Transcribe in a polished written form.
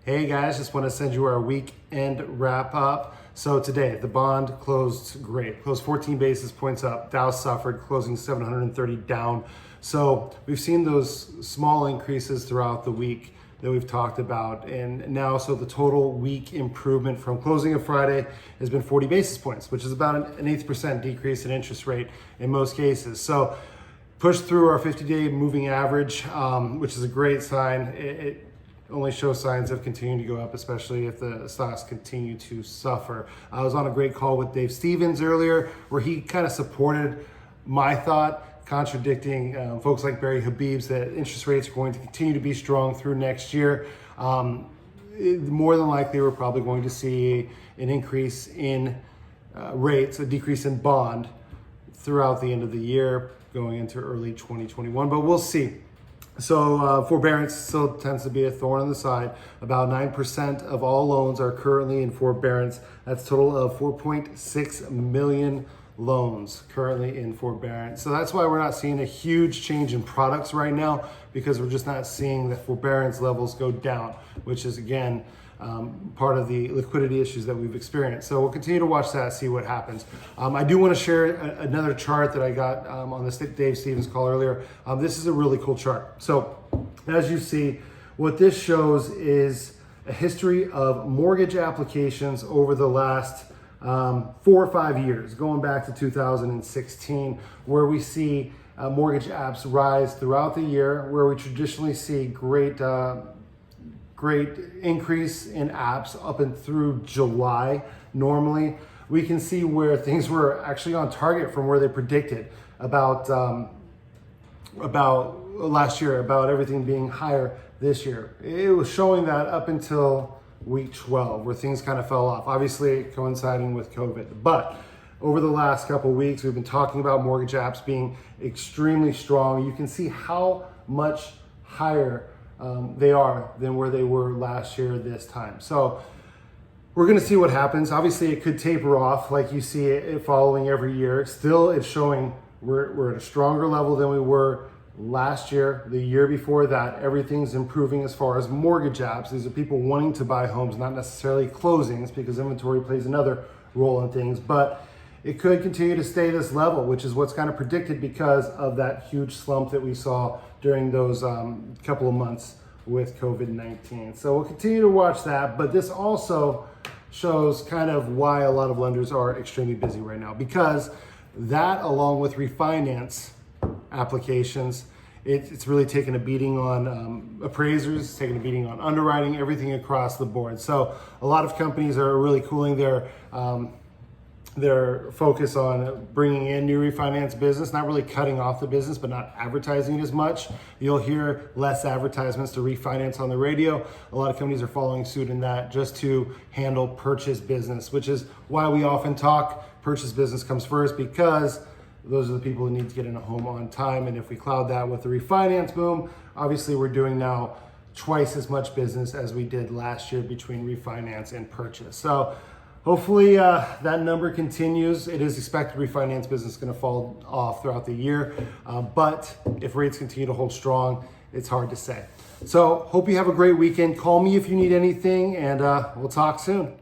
Hey guys, just want to send you our weekend wrap up. So today, the bond closed great. Closed 14 basis points up. Dow suffered, closing 730 down. So we've seen those small increases throughout the week that we've talked about. And now, so the total week improvement from closing of Friday has been 40 basis points, which is about an 1/8% decrease in interest rate in most cases. So pushed through our 50-day moving average, which is a great sign. It only shows signs of continuing to go up, especially if the stocks continue to suffer. I was on a great call with Dave Stevens earlier where he kind of supported my thought, contradicting folks like Barry Habib's that interest rates are going to continue to be strong through next year. More than likely, we're probably going to see an increase in rates, a decrease in bond throughout the end of the year, going into early 2021, but we'll see. So forbearance still tends to be a thorn on the side. About 9% of all loans are currently in forbearance. That's a total of 4.6 million loans currently in forbearance. So that's why we're not seeing a huge change in products right now, because we're just not seeing the forbearance levels go down, which is again, part of the liquidity issues that we've experienced. So we'll continue to watch that, see what happens. I do want to share another chart that I got on the Dave Stevens call earlier. This is a really cool chart. So as you see, what this shows is a history of mortgage applications over the last 4 or 5 years, going back to 2016, where we see mortgage apps rise throughout the year, where we traditionally see great increase in apps up and through July. Normally, we can see where things were actually on target from where they predicted about last year, about everything being higher this year. It was showing that up until week 12, where things kind of fell off, obviously coinciding with COVID. But over the last couple of weeks, we've been talking about mortgage apps being extremely strong. You can see how much higher they are than where they were last year this time. So we're going to see what happens. Obviously, it could taper off like you see it following every year. Still, it's showing we're at a stronger level than we were last year, the year before that. Everything's improving as far as mortgage apps. These are people wanting to buy homes, not necessarily closings, because inventory plays another role in things. But it could continue to stay this level, which is what's kind of predicted because of that huge slump that we saw during those couple of months with COVID-19. So we'll continue to watch that, but this also shows kind of why a lot of lenders are extremely busy right now, because that, along with refinance applications, it's really taken a beating on appraisers, taking a beating on underwriting, everything across the board. So a lot of companies are really cooling their focus on bringing in new refinance business, not really cutting off the business, but not advertising as much. You'll hear less advertisements to refinance on the radio. A lot of companies are following suit in that just to handle purchase business, which is why we often talk purchase business comes first, because those are the people who need to get in a home on time. And if we cloud that with the refinance boom, obviously we're doing now twice as much business as we did last year between refinance and purchase. So hopefully that number continues. It is expected refinance business is going to fall off throughout the year. But if rates continue to hold strong, it's hard to say. So hope you have a great weekend. Call me if you need anything, and we'll talk soon.